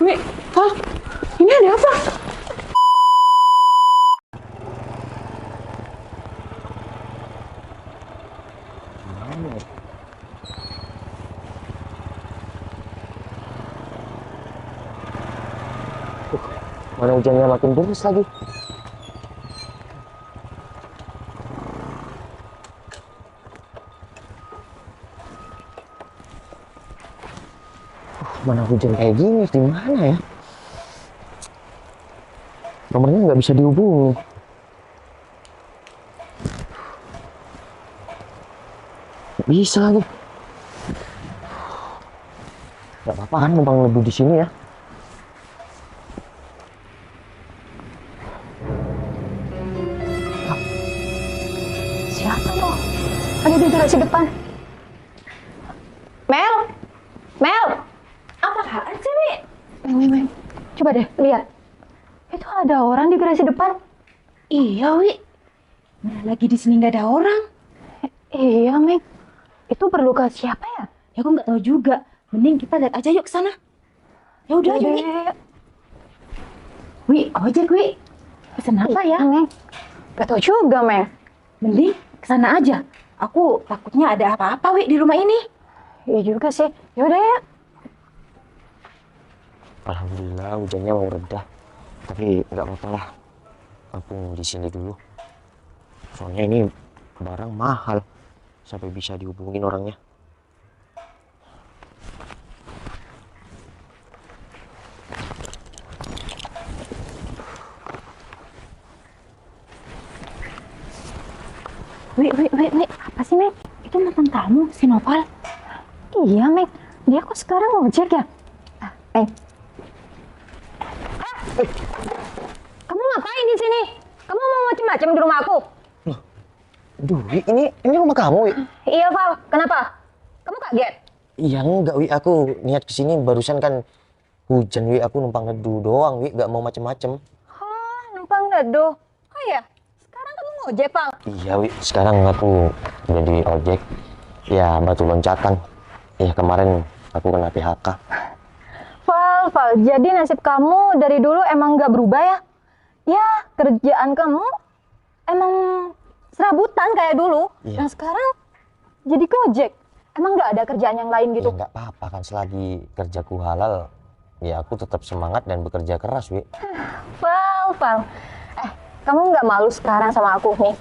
Wi, Val, ini ada apa? Mana hujannya makin deras lagi. Mana hujan kayak gini, di mana ya? Nomornya nggak bisa dihubungi. Nggak bisa lagi. Nggak apa-apa kan numpang neduh di sini ya. Siapa tuh? Ada di garasi depan. Mel! Mel! Apaan sih, Wi? Meng. Coba deh, lihat. Itu ada orang di garasi depan. Iya, Wi. Mana lagi di sini nggak ada orang? Iya, Meng. Itu perlu ke siapa ya? Ya aku nggak tahu juga. Mending kita lihat aja yuk ke sana. Ya udah, yuk, Wi. Wi, ojek, Wi. Pesan apa ya? Meng. Gak tahu juga, Meng. Mending ke sana aja. Aku takutnya ada apa-apa, Wi, di rumah ini. Iya juga sih. Yaudah ya. Alhamdulillah hujannya mau reda. Tapi nggak apa-apa lah. Aku di sini dulu. Soalnya ini barang mahal. Sampai bisa dihubungin orangnya. Wi. Apa sih, Meng? Itu mantan kamu, si Noval. Iya, Meng. Dia kok sekarang ngojek ya? Meng. Kamu ngapain di sini? Kamu mau macam-macam di rumah aku? Duh, Wi, ini rumah kamu, Wi? Iya, Val. Kenapa? Kamu kaget? Iya enggak, Wi. Aku niat kesini barusan kan hujan, Wi. Aku numpang neduh doang, Wi. Nggak mau macem-macem. Oh, numpang neduh. Oh iya, sekarang kamu ngojek, Val? Iya, Wi. Sekarang aku jadi ojek. Ya, batu loncatan. Ya, kemarin aku kena PHK. Val. Jadi nasib kamu dari dulu emang nggak berubah ya? Ya, kerjaan kamu emang serabutan kayak dulu. Iya. Nah, sekarang jadi gojek. Emang nggak ada kerjaan yang lain gitu? Ya, nggak apa-apa kan selagi kerjaku halal. Ya, aku tetap semangat dan bekerja keras, Wi. Val. Kamu nggak malu sekarang sama aku nih?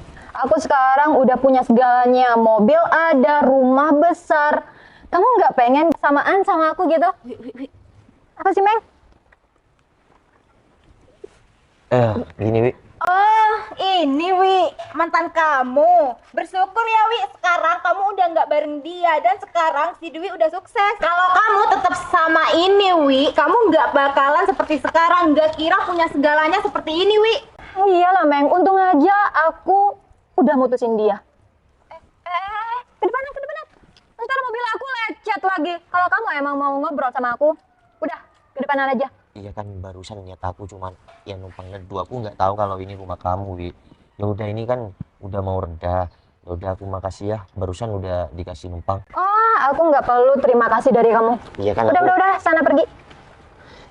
Aku sekarang udah punya segalanya. Mobil ada, rumah besar. Kamu nggak pengen samaan sama aku gitu? Wi. Apa sih, Meng? Gini, Wi. Oh, ini Wi, mantan kamu. Bersyukur ya Wi, sekarang kamu udah nggak bareng dia dan sekarang si Dwi udah sukses. Kalau kamu tetap sama ini Wi, kamu nggak bakalan seperti sekarang, nggak kira punya segalanya seperti ini Wi. Iyalah, Meng. Untung aja aku udah mutusin dia. Ke depan. Ntar mobil aku lecet lagi. Kalau kamu emang mau ngobrol sama aku, udah ke depanan aja. Iya kan barusan niat aku cuman ya numpang neduh. Aku nggak tahu kalau ini rumah kamu, Wi. Ya udah ini kan udah mau reda. Ya udah aku makasih ya. Barusan udah dikasih numpang. Oh, aku nggak perlu terima kasih dari kamu. Iya kan Udah, sana pergi.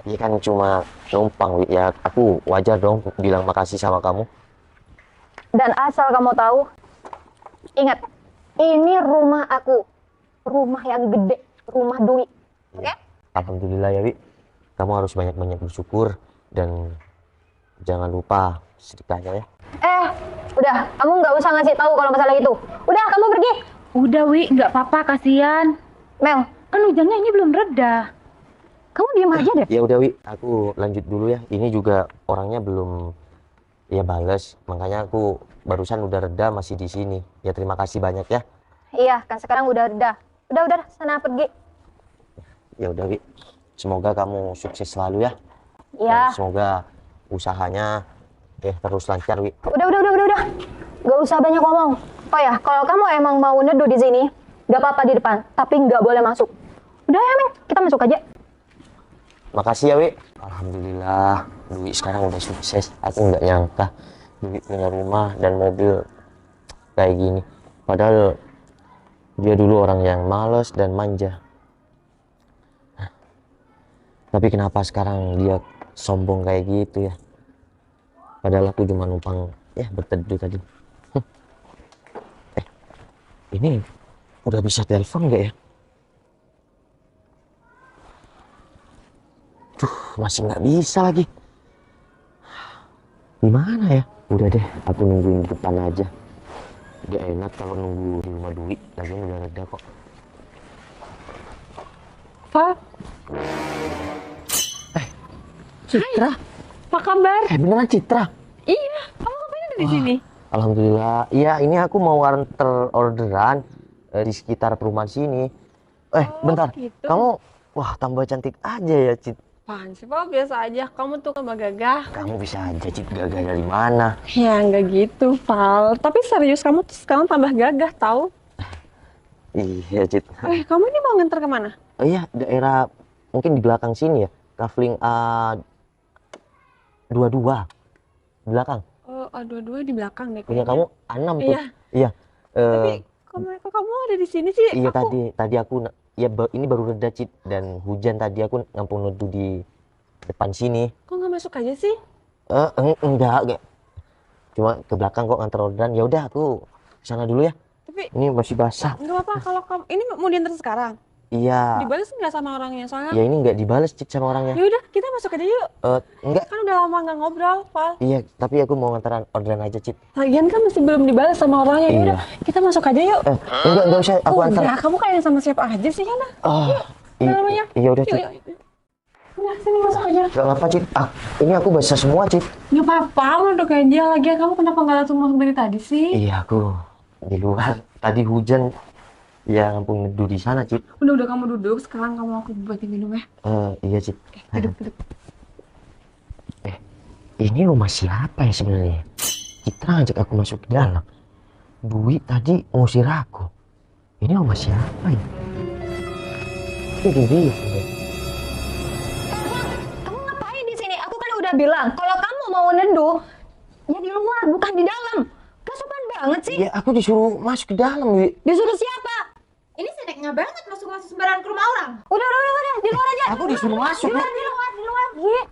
Iya kan cuma numpang, Wi. Ya aku wajar dong bilang makasih sama kamu. Dan asal kamu tahu, ingat, ini rumah aku. Rumah yang gede, rumah Dwi. Oke? Ya. Alhamdulillah ya, Wi. Kamu harus banyak-banyak bersyukur dan jangan lupa sedekahnya ya. Udah, kamu nggak usah ngasih tahu kalau masalah itu. Udah, kamu pergi. Udah Wi, nggak apa-apa, kasihan. Mel, Kan hujannya ini belum reda. kamu diem aja deh. Ya udah, Wi. Aku lanjut dulu ya. Ini juga orangnya belum ya bales. Makanya aku barusan udah reda masih di sini. Ya terima kasih banyak ya. Iya, kan sekarang udah reda. Udah, sana pergi. Ya udah, Wi. Semoga kamu sukses selalu ya. Iya. Dan semoga usahanya terus lancar, Wi. Udah. Gak usah banyak ngomong. Oh ya, kalau kamu emang mau neduh di sini, gak apa-apa di depan, tapi nggak boleh masuk. Udah ya, Meng, kita masuk aja. Makasih ya, Wi. Alhamdulillah, Dwi sekarang udah sukses. Aku nggak nyangka Dwi punya rumah dan mobil kayak gini. Padahal dia dulu orang yang malas dan manja. Tapi kenapa sekarang dia sombong kayak gitu ya? Padahal aku cuma numpang ya berteduh tadi. Ini udah bisa telepon nggak ya? Masih nggak bisa lagi. Gimana ya? Udah deh, aku nungguin di depan aja. Gak enak kalau nunggu di rumah Dwi. Lagian udah reda kok. Val. Citra, apa kabar? Beneran Citra? Iya, kamu ngapain ada di sini? Alhamdulillah. Iya, ini aku mau antar orderan di sekitar perumahan sini. Bentar. gitu. Kamu, wah tambah cantik aja ya, Cit. Apaan sih, Val? Biasa aja. Kamu tuh tambah gagah. Kamu bisa aja, Cit. Gagah dari mana? Ya, nggak gitu, Val. Tapi serius, kamu tuh sekarang tambah gagah, tahu? Iya, Cit. Kamu ini mau nganter kemana? Oh iya, daerah mungkin di belakang sini ya. Kafling A22. Belakang. Oh, dua-dua di belakang deh. Punya kayaknya. kamu A6 tuh. Iya. Iya. Tapi kok kamu ada di sini sih? Iya, Aku... tadi aku ini baru reda, Cit, dan hujan tadi aku ngampung neduh di depan sini. Kok nggak masuk aja sih? Enggak. Cuma ke belakang kok nganter orderan. Ya udah aku sana dulu ya. Tapi Ini masih basah. nggak apa-apa kalau kamu ini mau diantar sekarang. Iya. Dibalas nggak sama orangnya? Soalnya Ya ini nggak dibales, Cit, sama orangnya. ya udah kita masuk aja yuk. Enggak. Kan udah lama nggak ngobrol, Val. Iya, tapi aku mau nganteran orderan aja, Cit. Lagian kan masih belum dibalas sama orangnya. Ya udah, kita masuk aja yuk. Enggak usah, aku antar. Udah, kamu kayak sama siapa aja sih, Yana? Udah namanya. Iya udah, Cit. Yuk. Udah, sini masuk aja. Gak apa-apa, Cit. Ini aku basah semua, Cit. Nggak apa-apa, udah kayak dia lagi. Kamu kenapa nggak langsung masuk dari tadi sih? Iya, aku di luar. Tadi hujan. Ya, ngampung neduh di sana, Cit. Udah kamu duduk. Sekarang kamu aku buatin minum ya. Iya, Cit. Duduk. Ini rumah siapa ya sebenarnya? Citra ngajak aku masuk ke dalam. Dwi tadi ngusir aku. Ini rumah siapa ya? Ini dia. Kamu ngapain di sini? Aku kan udah bilang kalau kamu mau neduh ya di luar, bukan di dalam. Gak sopan banget sih. Ya, aku disuruh masuk ke dalam, Wi. Disuruh siapa? Ini seneknya banget masuk-masuk sembarangan ke rumah orang. Udah, di luar aja. Aku disuruh masuk. Di luar. Iya.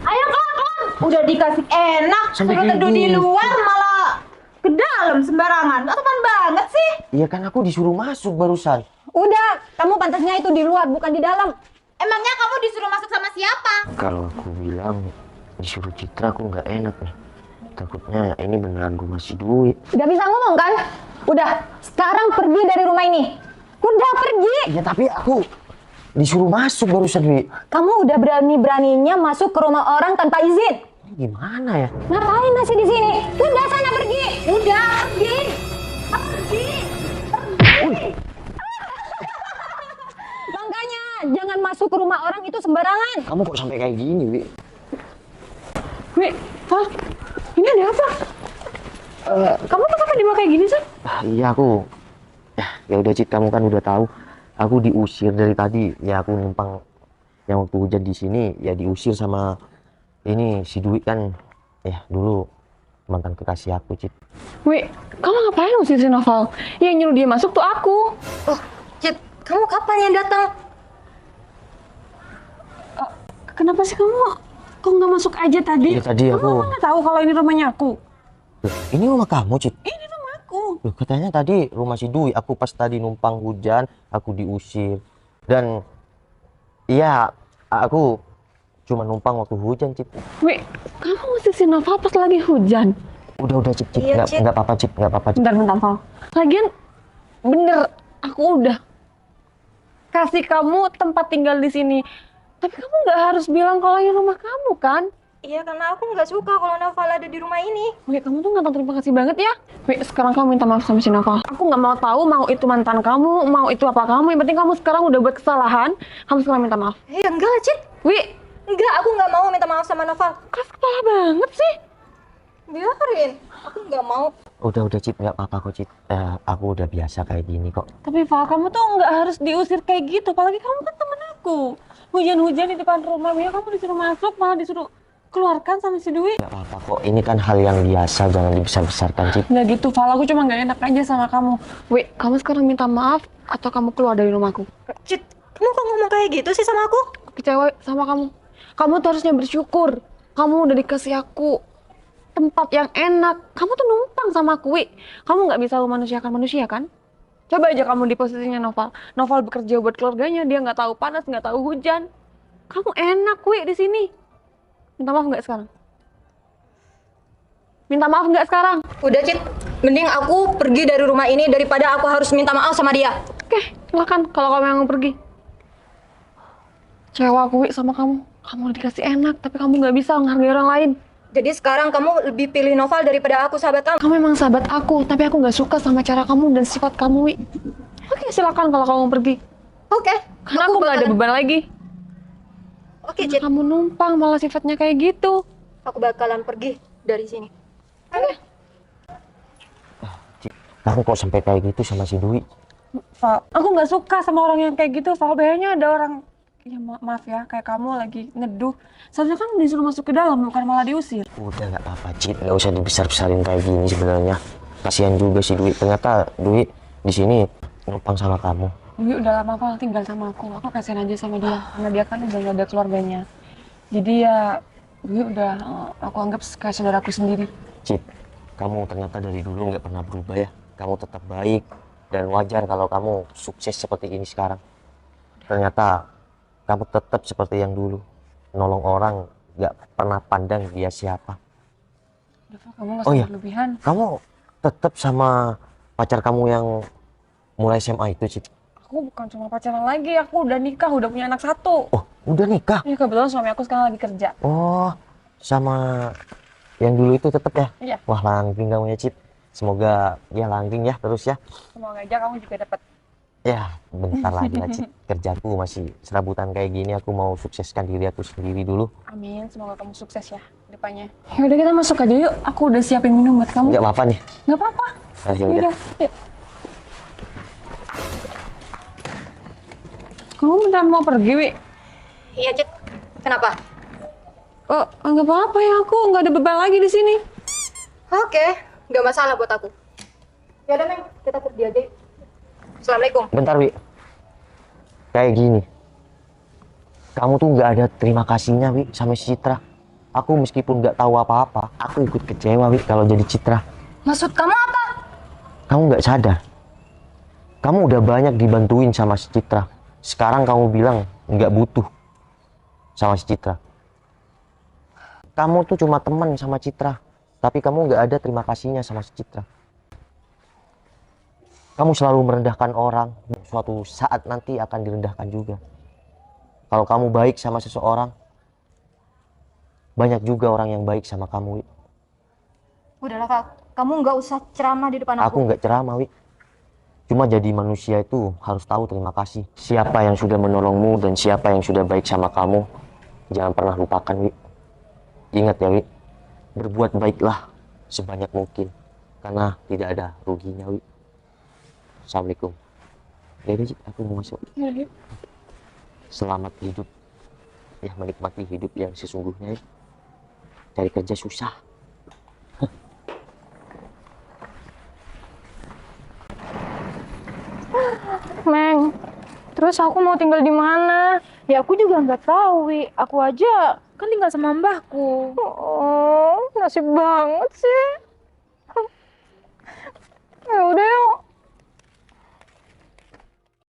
Ayo keluar. Udah dikasih enak, Sampai suruh kayak teduh di gitu. luar malah ke dalam sembarangan. Gak sopan banget sih. Iya kan aku disuruh masuk barusan. Udah, kamu pantasnya itu di luar, bukan di dalam. Emangnya kamu disuruh masuk sama siapa? Kalau aku bilang disuruh Citra aku nggak enak nih. Takutnya ini beneran rumah si Dwi. Gak bisa ngomong kan? Udah, sekarang pergi dari rumah ini. Udah pergi. Ya tapi aku disuruh masuk barusan, Wi. Kamu udah berani-beraninya masuk ke rumah orang tanpa izin. Ini gimana ya? Ngapain masih di sini? Udah sana pergi. Udah pergi. Makanya jangan masuk ke rumah orang itu sembarangan. Kamu kok sampai kayak gini, Wi? Wi, Val, ini ada apa? Kamu tuh kenapa dibawa kayak gini sih? Iya aku. Ya udah, Cit, kamu kan udah tahu. Aku diusir dari tadi. Ya aku numpang yang waktu hujan di sini ya diusir sama ini si Dwi kan. Ya dulu mantan kekasih aku, Cit. Wi, kamu ngapain usir si Noval? Yang nyuruh dia masuk tuh aku. Oh, Cit, kamu kapan yang datang? Kenapa sih kamu kok nggak masuk aja tadi? Iya, tadi aku. Kamu nggak tahu kalau ini rumahnya aku. Loh, ini rumah kamu, Cit? Ini rumahku. Loh, katanya tadi rumah si Dwi. Aku pas tadi numpang hujan, aku diusir. Dan iya, aku cuma numpang waktu hujan, Cit. Wi, kamu usir si Noval pas lagi hujan. Udah, Cit. Iya, Cit. Nggak apa-apa, Cit. Nggak apa-apa, Cit. Bentar, Val. Lagian, bener, aku udah kasih kamu tempat tinggal di sini. Tapi kamu nggak harus bilang kalau ini rumah kamu, kan? Iya, karena aku nggak suka kalau Noval ada di rumah ini. Wi, kamu tuh nggak tahu terima kasih banget ya. Wi, sekarang kamu minta maaf sama si Noval. Aku nggak mau tahu mau itu mantan kamu, mau itu apa kamu. Yang penting kamu sekarang udah buat kesalahan. Kamu sekarang minta maaf. Ya enggak lah, Cit. Wi, Enggak, aku nggak mau minta maaf sama Noval. keras kepala banget sih. Biarin, aku nggak mau. Udah, Cit. Nggak apa-apa kok, Cit. Aku udah biasa kayak gini kok. Tapi Val, kamu tuh nggak harus diusir kayak gitu. Apalagi kamu kan temen aku. Hujan-hujan di depan rumah, ya kamu disuruh masuk, malah disuruh keluarkan sama si Dwi. Nggak apa-apa kok. Ini kan hal yang biasa, jangan dibesar-besarkan, Cit. Nggak gitu, Val. Aku cuma nggak enak aja sama kamu. Wi, kamu sekarang minta maaf atau kamu keluar dari rumahku? Cit, maksudmu kok ngomong kayak gitu sih sama aku? Kecewa sama kamu. Kamu tuh harusnya bersyukur. Kamu udah dikasih aku tempat yang enak. Kamu tuh numpang sama aku, Wi. Kamu nggak bisa memanusiakan manusia kan? Coba aja kamu di posisinya Noval. Noval bekerja buat keluarganya, dia nggak tahu panas, nggak tahu hujan. Kamu enak, Wi, di sini. Minta maaf nggak sekarang? Minta maaf nggak sekarang? Udah, Cit. Mending aku pergi dari rumah ini daripada aku harus minta maaf sama dia. Oke, silakan kalau kamu yang mau pergi. Cewek aku, Wi, sama kamu. Kamu dikasih enak, tapi kamu nggak bisa menghargai orang lain. Jadi sekarang kamu lebih pilih Noval daripada aku, sahabat kamu. Kamu memang sahabat aku, tapi aku nggak suka sama cara kamu dan sifat kamu, Wi. Oke, silakan kalau kamu mau pergi. Oke. Karena aku nggak ada beban lagi. Oke, Karena Cit. kamu numpang malah sifatnya kayak gitu. Aku bakalan pergi dari sini. Kamu kok sampai kayak gitu sama si Dwi? Val, aku nggak suka sama orang yang kayak gitu. Val, kayaknya ada orang, ya maaf ya, kayak kamu lagi neduh. Seharusnya kan disuruh masuk ke dalam, bukan malah diusir. Udah nggak apa-apa, Cid. Nggak usah dibesar-besarin kayak gini sebenarnya. Kasihan juga si Dwi. Ternyata Dwi di sini numpang sama kamu. Dwi udah lama Val tinggal sama aku. Aku kasihan aja sama dia, karena dia kan udah nggak ada keluarganya. Jadi ya, Dwi udah aku anggap kayak saudaraku sendiri. Cid, kamu ternyata dari dulu nggak pernah berubah ya. Kamu tetap baik dan wajar kalau kamu sukses seperti ini sekarang. Ternyata kamu tetap seperti yang dulu, nolong orang, nggak pernah pandang dia siapa. Udah, Val, kamu nggak Oh usah iya. berlebihan. Kamu tetap sama pacar kamu yang mulai SMA itu, Cid? Aku bukan cuma pacaran lagi, aku udah nikah, udah punya anak 1. Oh, udah nikah? Ini kebetulan suami aku sekarang lagi kerja. Oh, sama yang dulu itu tetap ya? Iya. Wah, langgeng kamu ya, Cid. Semoga ya langgeng ya terus ya. Semoga aja kamu juga dapat. Ya, bentar lagi lah, Cid. Kerjaku masih serabutan kayak gini. Aku mau sukseskan diri aku sendiri dulu. Amin, semoga kamu sukses ya depannya. Ya udah, kita masuk aja yuk. Aku udah siapin minum buat kamu. Nggak apa-apa nih. Nggak apa-apa. Ah, ya udah. Yaudah, yuk. Kamu beneran mau pergi, Wi? Iya, Cit. Kenapa? Oh, nggak apa-apa ya. Aku nggak ada beban lagi di sini. Oke. Nggak masalah buat aku. Ya udah, Neng. Kita pergi aja yuk. Assalamualaikum. Bentar, Wi. Kayak gini. Kamu tuh nggak ada terima kasihnya, Wi, sama si Citra. Aku meskipun nggak tahu apa-apa, aku ikut kecewa, Wi, kalau jadi Citra. Maksud kamu apa? Kamu nggak sadar. Kamu udah banyak dibantuin sama si Citra. Sekarang kamu bilang nggak butuh sama si Citra. Kamu tuh cuma teman sama Citra, tapi kamu nggak ada terima kasihnya sama si Citra. Kamu selalu merendahkan orang, suatu saat nanti akan direndahkan juga. Kalau kamu baik sama seseorang, banyak juga orang yang baik sama kamu, Wi. Udahlah, Kak. Kamu nggak usah ceramah di depan Aku nggak ceramah, Wi. Cuma jadi manusia itu harus tahu terima kasih. Siapa yang sudah menolongmu dan siapa yang sudah baik sama kamu, jangan pernah lupakan, Wi. Ingat ya, Wi. Berbuat baiklah sebanyak mungkin. Karena tidak ada ruginya, Wi. Assalamualaikum. Jadi aku mau masuk. Selamat hidup. Ya, menikmati hidup yang sesungguhnya, ya. Cari kerja susah. Meng, terus aku mau tinggal di mana? Ya aku juga nggak tahu, Wi. Aku aja kan tinggal sama mbahku. Oh, nasib banget sih. Ya udah yuk.